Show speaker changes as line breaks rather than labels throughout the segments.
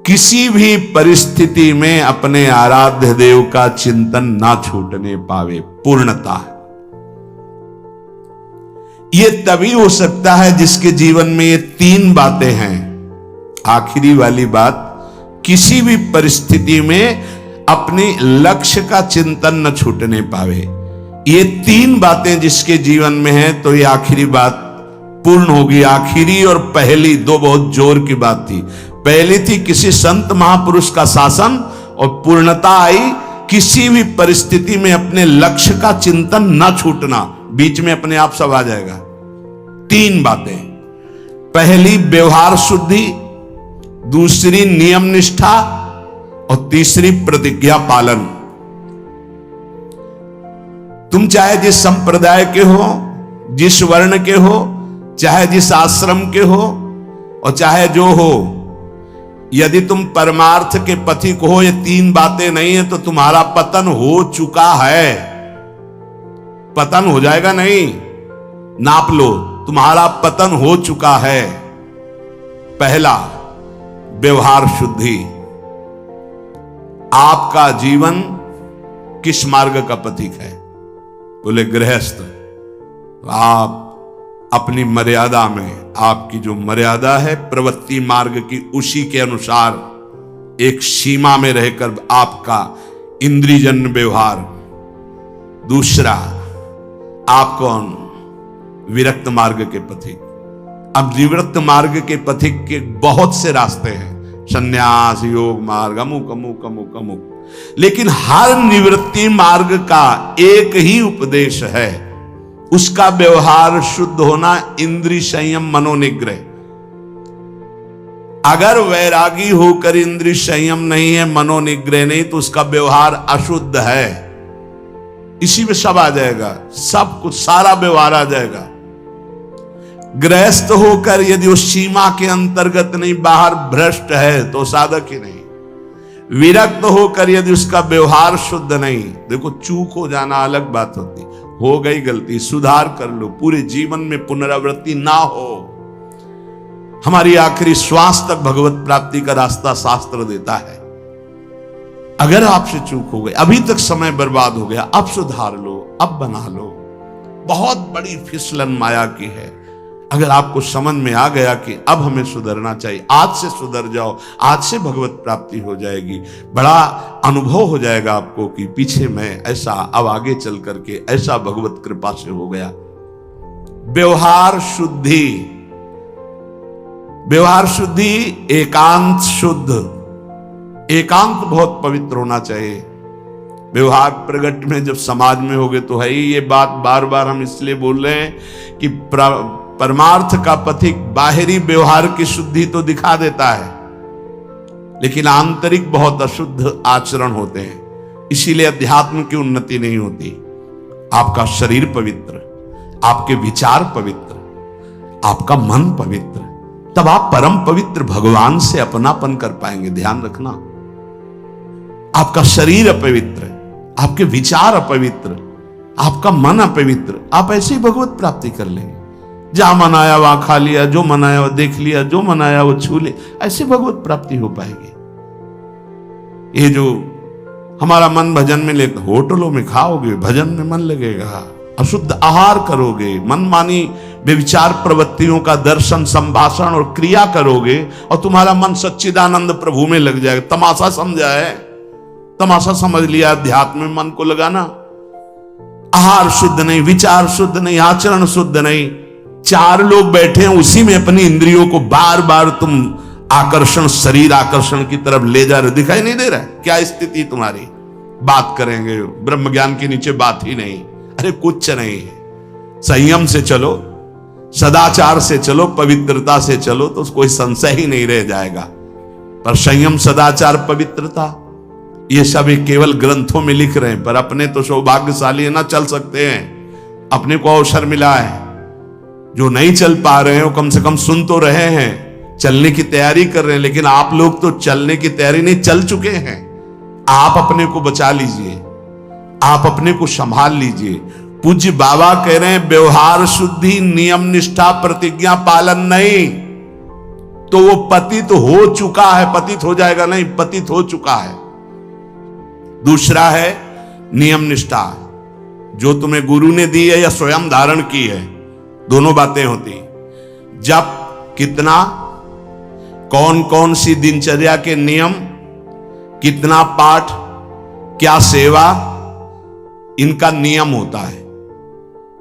किसी भी परिस्थिति में अपने आराध्य देव का चिंतन ना छूटने पावे, पूर्णता। ये तभी हो सकता है जिसके जीवन में ये तीन बातें हैं। आखिरी वाली बात, किसी भी परिस्थिति में अपने लक्ष्य का चिंतन न छूटने पावे। ये तीन बातें जिसके जीवन में है तो ये आखिरी बात पूर्ण होगी। आखिरी और पहली दो बहुत जोर की बात थी। पहली थी किसी संत महापुरुष का शासन, और पूर्णता आई किसी भी परिस्थिति में अपने लक्ष्य का चिंतन न छूटना। बीच में अपने आप सब आ जाएगा। तीन बातें, पहली व्यवहार शुद्धि, दूसरी नियम निष्ठा, और तीसरी प्रतिज्ञा पालन। तुम चाहे जिस संप्रदाय के हो, जिस वर्ण के हो, चाहे जिस आश्रम के हो, और चाहे जो हो, यदि तुम परमार्थ के पथिक हो, ये तीन बातें नहीं है तो तुम्हारा पतन हो चुका है। पतन हो जाएगा नहीं, नाप लो, तुम्हारा पतन हो चुका है। पहला, व्यवहार शुद्धि। आपका जीवन किस मार्ग का पथिक है? बोले गृहस्थ। आप अपनी मर्यादा में, आपकी जो मर्यादा है प्रवृत्ति मार्ग की, उसी के अनुसार एक सीमा में रहकर आपका इंद्रियजन्य व्यवहार। दूसरा, आप कौन? विरक्त मार्ग के पथिक। अब विरक्त मार्ग के पथिक के बहुत से रास्ते हैं, संन्यास, योग मार्ग, अमुक अमुक अमुक अमुक, लेकिन हर निवृत्ति मार्ग का एक ही उपदेश है, उसका व्यवहार शुद्ध होना, इंद्रिय संयम, मनोनिग्रह। अगर वैरागी होकर इंद्रिय संयम नहीं है, मनोनिग्रह नहीं, तो उसका व्यवहार अशुद्ध है। इसी में सब आ जाएगा, सब कुछ, सारा व्यवहार आ जाएगा। गृहस्थ होकर यदि उस सीमा के अंतर्गत नहीं, बाहर भ्रष्ट है, तो साधक ही नहीं। विरक्त होकर यदि उसका व्यवहार शुद्ध नहीं, देखो चूक हो जाना अलग बात होती, हो गई गलती, सुधार कर लो, पूरे जीवन में पुनरावृत्ति ना हो। हमारी आखिरी श्वास तक भगवत प्राप्ति का रास्ता शास्त्र देता है। अगर आपसे चूक हो गई, अभी तक समय बर्बाद हो गया, अब सुधार लो, अब बना लो। बहुत बड़ी फिसलन माया की है। अगर आपको समझ में आ गया कि अब हमें सुधरना चाहिए, आज से सुधर जाओ, आज से भगवत प्राप्ति हो जाएगी। बड़ा अनुभव हो जाएगा आपको कि पीछे मैं ऐसा, अब आगे चल करके ऐसा भगवत कृपा से हो गया। व्यवहार शुद्धि। व्यवहार शुद्धि, एकांत शुद्ध। एकांत बहुत पवित्र होना चाहिए। व्यवहार प्रगट में जब समाज में होगे तो है ही। ये बात बार बार हम इसलिए बोल रहे हैं कि परमार्थ का पथिक बाहरी व्यवहार की शुद्धि तो दिखा देता है, लेकिन आंतरिक बहुत अशुद्ध आचरण होते हैं। इसीलिए अध्यात्म की उन्नति नहीं होती। आपका शरीर पवित्र, आपके विचार पवित्र, आपका मन पवित्र, तब आप परम पवित्र भगवान से अपनापन कर पाएंगे। ध्यान रखना, आपका शरीर अपवित्र, आपके विचार अपवित्र, आपका मन अपवित्र, आप ऐसे ही भगवत प्राप्ति कर लेंगे। जहां मन आया वहां खा लिया, जो मन आया वो देख लिया, जो मन आया वो छू ले, ऐसे भगवत प्राप्ति हो पाएगी। ये जो हमारा मन भजन में ले, होटलों में खाओगे, भजन में मन लगेगा, अशुद्ध आहार करोगे, मनमानी व्यभिचार प्रवृत्तियों का दर्शन, संभाषण और क्रिया करोगे, और तुम्हारा मन सच्चिदानंद प्रभु में लग जाएगा। तमाशा समझा है, तमाशा समझ लिया अध्यात्म में मन को लगाना। आहार शुद्ध नहीं, विचार शुद्ध नहीं, आचरण शुद्ध नहीं, चार लोग बैठे हैं, उसी में अपनी इंद्रियों को बार बार तुम आकर्षण, शरीर आकर्षण की तरफ ले जा रहे। दिखाई नहीं दे रहा है क्या स्थिति तुम्हारी? बात करेंगे, ब्रह्म ज्ञान के नीचे बात ही नहीं। अरे कुछ नहीं है। संयम से चलो, सदाचार से चलो, पवित्रता से चलो, तो कोई संशय ही नहीं रह जाएगा। पर संयम, सदाचार, पवित्रता, ये सब केवल ग्रंथों में लिख रहे हैं, पर अपने तो सौभाग्यशाली है ना, चल सकते हैं। अपने को अवसर मिला है। जो नहीं चल पा रहे हैं वो कम से कम सुन तो रहे हैं, चलने की तैयारी कर रहे हैं। लेकिन आप लोग तो चलने की तैयारी नहीं, चल चुके हैं। आप अपने को बचा लीजिए, आप अपने को संभाल लीजिए। पूज्य बाबा कह रहे हैं व्यवहार शुद्धि, नियम निष्ठा, प्रतिज्ञा पालन नहीं। तो वो पतित हो चुका है, पतित हो जाएगा नहीं, पतित हो चुका है। दूसरा है नियम निष्ठा, जो तुम्हें गुरु ने दी है या स्वयं धारण की है, दोनों बातें होती। जब कितना, कौन कौन सी दिनचर्या के नियम, कितना पाठ, क्या सेवा, इनका नियम होता है।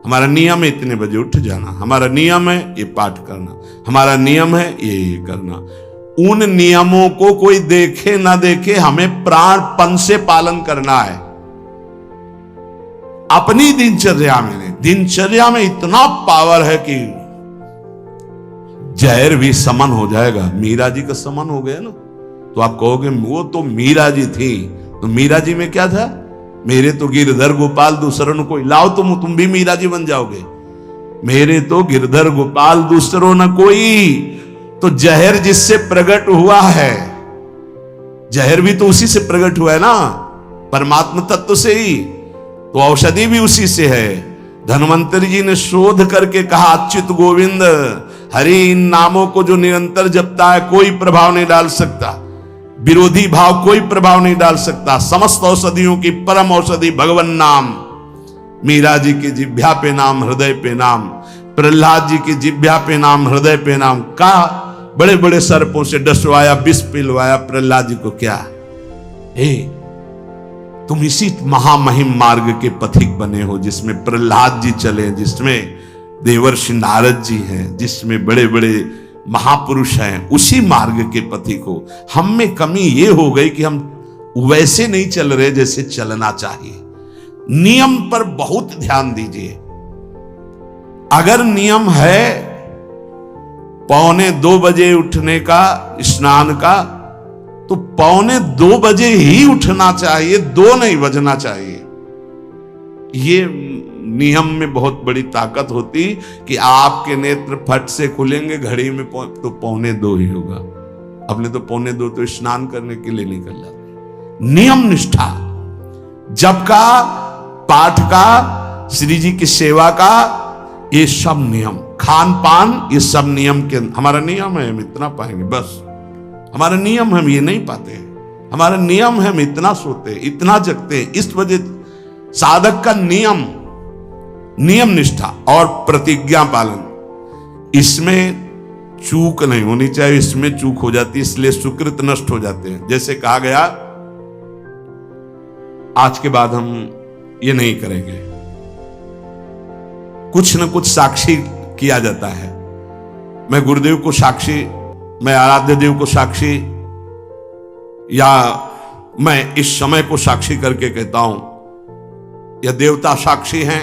हमारा नियम है इतने बजे उठ जाना, हमारा नियम है ये पाठ करना, हमारा नियम है ये करना। उन नियमों को कोई देखे ना देखे हमें प्राणपण से पालन करना है। अपनी दिनचर्या में इतना पावर है कि जहर भी समन हो जाएगा। मीरा जी का समन हो गया ना, तो आप कहोगे वो तो मीरा जी थी, तो मीरा जी में क्या था? मेरे तो गिरधर गोपाल दूसरों न कोई, लाओ तुम भी मीरा जी बन जाओगे। मेरे तो गिरधर गोपाल दूसरों न कोई, तो जहर जिससे प्रकट हुआ है, जहर भी तो उसी से प्रकट हुआ है ना, परमात्मा तत्व से ही, तो औषधि भी उसी से है। धन्वंतरी जी ने शोध करके कहा, अच्युत गोविंद हरि इन नामों को जो निरंतर जपता है कोई प्रभाव नहीं डाल सकता, विरोधी भाव कोई प्रभाव नहीं डाल सकता। समस्त औषधियों की परम औषधि भगवन नाम। मीरा जी की जिभ्या पे नाम, हृदय पे नाम, प्रहलाद जी की जिभ्या पे नाम, हृदय पे नाम। का बड़े बड़े सर्पों से डसवाया, विष पिलवाया प्रहलाद जी को। क्या तुम इसी महामहिम मार्ग के पथिक बने हो, जिसमें प्रहलाद जी चले, जिसमें देवर्षि नारद जी हैं, जिसमें बड़े बड़े महापुरुष हैं, उसी मार्ग के पथिक हो। हम में कमी ये हो गई कि हम वैसे नहीं चल रहे जैसे चलना चाहिए। नियम पर बहुत ध्यान दीजिए। अगर नियम है 1:45 बजे उठने का, स्नान का, तो 1:45 बजे ही उठना चाहिए, 2 नहीं बजना चाहिए। ये नियम में बहुत बड़ी ताकत होती कि आपके नेत्र फट से खुलेंगे, घड़ी में तो 1:45 ही होगा। अपने तो 1:45 तो स्नान करने के लिए निकल जाते। नियम निष्ठा, जप का, पाठ का, श्री जी की सेवा का, ये सब नियम, खान पान, ये सब नियम के, हमारा नियम है हम इतना पाएंगे बस। हमारा नियम हम ये नहीं पाते हैं। हमारा नियम है हम इतना सोते, इतना जगते। इस वजह साधक का नियम, नियम निष्ठा और प्रतिज्ञा पालन, इसमें चूक नहीं होनी चाहिए। इसमें चूक हो जाती है, इसलिए सुकृत नष्ट हो जाते हैं। जैसे कहा गया, आज के बाद हम ये नहीं करेंगे, कुछ न कुछ साक्षी किया जाता है। मैं गुरुदेव को साक्षी, मैं आराध्य देव को साक्षी, या मैं इस समय को साक्षी करके कहता हूं, या देवता साक्षी हैं।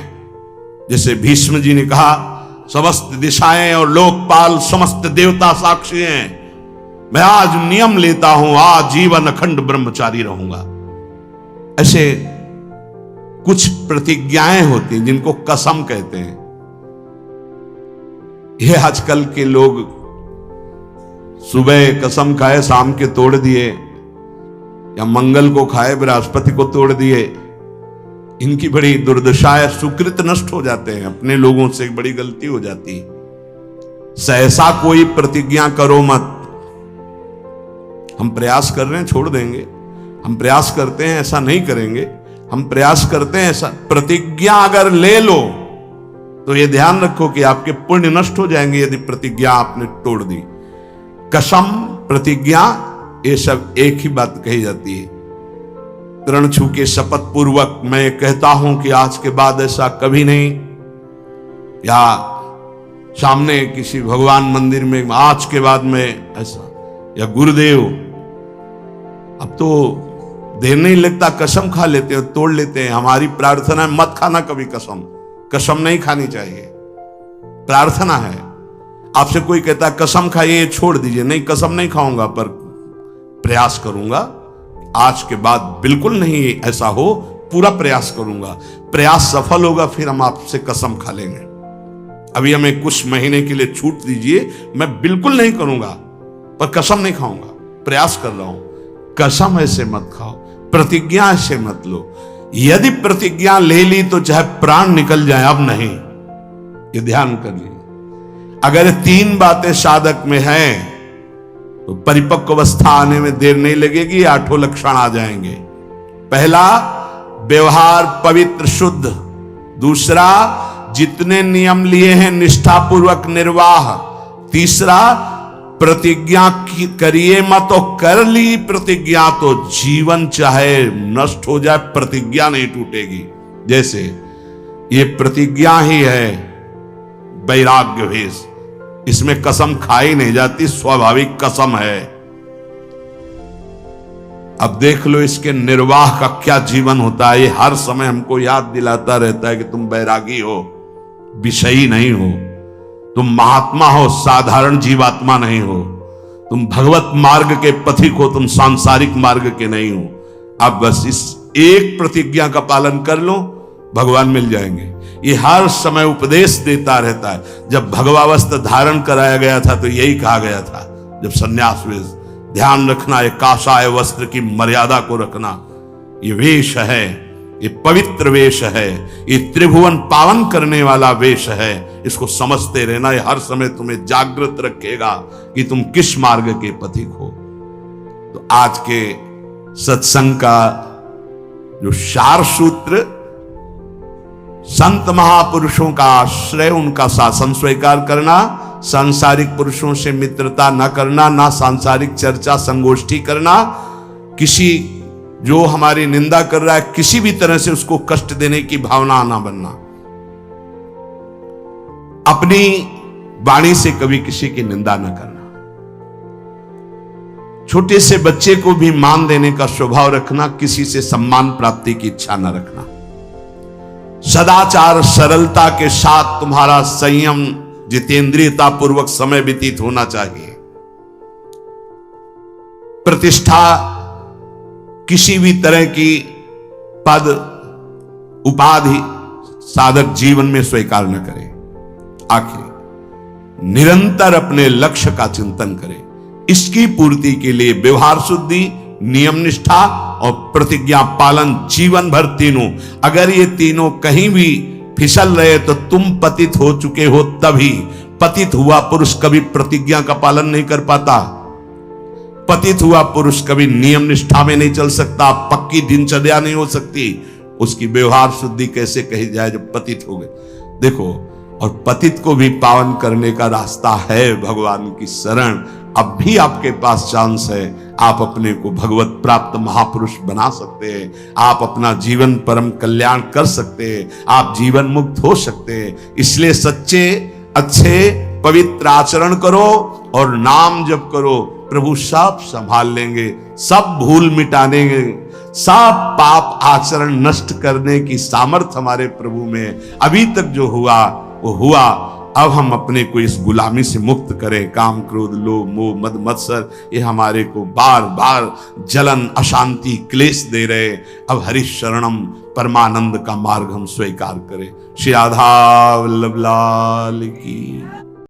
जैसे भीष्म जी ने कहा, समस्त दिशाएं और लोकपाल समस्त देवता साक्षी हैं, मैं आज नियम लेता हूं, आज जीवन अखंड ब्रह्मचारी रहूंगा। ऐसे कुछ प्रतिज्ञाएं होती हैं जिनको कसम कहते हैं। ये आजकल के लोग सुबह कसम खाए, शाम के तोड़ दिए, या मंगल को खाए, बृहस्पति को तोड़ दिए। इनकी बड़ी दुर्दशा है, सुकृत नष्ट हो जाते हैं। अपने लोगों से एक बड़ी गलती हो जाती है। सहसा कोई प्रतिज्ञा करो मत। हम प्रयास कर रहे हैं, छोड़ देंगे। हम प्रयास करते हैं, ऐसा नहीं करेंगे। हम प्रयास करते हैं, ऐसा। प्रतिज्ञा अगर ले लो तो ये ध्यान रखो कि आपके पुण्य नष्ट हो जाएंगे यदि प्रतिज्ञा आपने तोड़ दी। कसम, प्रतिज्ञा, ये सब एक ही बात कही जाती है। ऋण छू के शपथ पूर्वक मैं कहता हूं कि आज के बाद ऐसा कभी नहीं, या सामने किसी भगवान मंदिर में आज के बाद में ऐसा, या गुरुदेव, अब तो देर नहीं लगता, कसम खा लेते हैं, तोड़ लेते हैं। हमारी प्रार्थना है मत खाना कभी कसम, कसम नहीं खानी चाहिए। प्रार्थना है। आपसे कोई कहता है कसम खाइए, छोड़ दीजिए, नहीं कसम नहीं खाऊंगा, पर प्रयास करूंगा आज के बाद बिल्कुल नहीं ऐसा हो, पूरा प्रयास करूंगा। प्रयास सफल होगा, फिर हम आपसे कसम खा लेंगे। अभी हमें कुछ महीने के लिए छूट दीजिए, मैं बिल्कुल नहीं करूंगा, पर कसम नहीं खाऊंगा, प्रयास कर रहा हूं। कसम ऐसे मत खाओ, प्रतिज्ञा ऐसे मत लो। यदि प्रतिज्ञा ले ली तो चाहे प्राण निकल जाए, अब नहीं, ये ध्यान कर लीजिए। अगर 3 बातें साधक में हैं तो परिपक्व अवस्था आने में देर नहीं लगेगी, 8 लक्षण आ जाएंगे। पहला, व्यवहार पवित्र शुद्ध। दूसरा, जितने नियम लिए हैं निष्ठापूर्वक निर्वाह। तीसरा, प्रतिज्ञा करिए मत, और कर ली प्रतिज्ञा तो जीवन चाहे नष्ट हो जाए प्रतिज्ञा नहीं टूटेगी। जैसे ये प्रतिज्ञा ही है वैराग्य भेष, इसमें कसम खाई नहीं जाती, स्वाभाविक कसम है। अब देख लो इसके निर्वाह का क्या जीवन होता है। ये हर समय हमको याद दिलाता रहता है कि तुम बैरागी हो, विषयी नहीं हो, तुम महात्मा हो, साधारण जीवात्मा नहीं हो, तुम भगवत मार्ग के पथिक हो, तुम सांसारिक मार्ग के नहीं हो। अब बस इस एक प्रतिज्ञा का पालन कर लो, भगवान मिल जाएंगे। ये हर समय उपदेश देता रहता है। जब भगवावस्था धारण कराया गया था तो यही कहा गया था, जब सन्यास वेश, ध्यान रखना ये काषाय वस्त्र की मर्यादा को रखना। ये वेश है, ये पवित्र वेश है, ये त्रिभुवन पावन करने वाला वेश है। इसको समझते रहना, ये हर समय तुम्हें जागृत रखेगा कि तुम किस मार्ग के पथिक हो। तो आज के सत्संग का जो सार सूत्र, संत महापुरुषों का आश्रय, उनका शासन स्वीकार करना, सांसारिक पुरुषों से मित्रता न करना, ना सांसारिक चर्चा संगोष्ठी करना, किसी जो हमारी निंदा कर रहा है किसी भी तरह से उसको कष्ट देने की भावना ना बनना, अपनी वाणी से कभी किसी की निंदा न करना, छोटे से बच्चे को भी मान देने का स्वभाव रखना, किसी से सम्मान प्राप्ति की इच्छा न रखना, सदाचार सरलता के साथ तुम्हारा संयम जितेंद्रियता पूर्वक समय व्यतीत होना चाहिए। प्रतिष्ठा किसी भी तरह की पद उपाधि साधक जीवन में स्वीकार न करे। आखिर निरंतर अपने लक्ष्य का चिंतन करे। इसकी पूर्ति के लिए व्यवहार शुद्धि, नियम निष्ठा और प्रतिज्ञा पालन जीवन भर तीनों। अगर ये तीनों कहीं भी फिसल रहे तो तुम पतित हो चुके हो। तभी पतित हुआ पुरुष कभी प्रतिज्ञा का पालन नहीं कर पाता, पतित हुआ पुरुष कभी नियम निष्ठा में नहीं चल सकता, पक्की दिनचर्या नहीं हो सकती। उसकी व्यवहार शुद्धि कैसे कही जाए जब पतित हो गए। देखो, और पतित को भी पावन करने का रास्ता है भगवान की शरण। अब भी आपके पास चांस है, आप अपने को भगवत प्राप्त महापुरुष बना सकते हैं, आप अपना जीवन परम कल्याण कर सकते हैं, आप जीवन मुक्त हो सकते हैं। इसलिए सच्चे अच्छे पवित्र आचरण करो और नाम जप करो, प्रभु सब संभाल लेंगे, सब भूल मिटा देंगे, सब पाप आचरण नष्ट करने की सामर्थ्य हमारे प्रभु में। अभी तक जो हुआ वो हुआ, अब हम अपने को इस गुलामी से मुक्त करें। काम क्रोध लोभ मोह मद मत्सर ये हमारे को बार बार जलन अशांति क्लेश दे रहे। अब हरि शरणम परमानंद का मार्ग हम स्वीकार करें। श्री राधा वल्लभ लाल की।